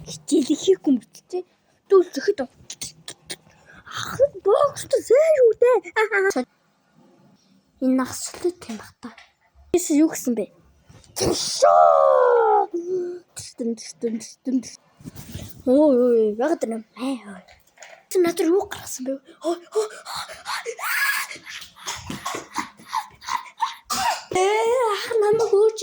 хичээл хийхгүй мэттэй. Дүүл зөхэд ах бокст зээ юу дээ. Энэ нахслаа тийм бах та. Эс юу гэсэн бэ? Ой, яг тэр нэ. Чи надад юу гаргасан бэ? Ах намайг өөч.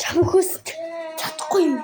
Чамхөөс чадахгүй юм.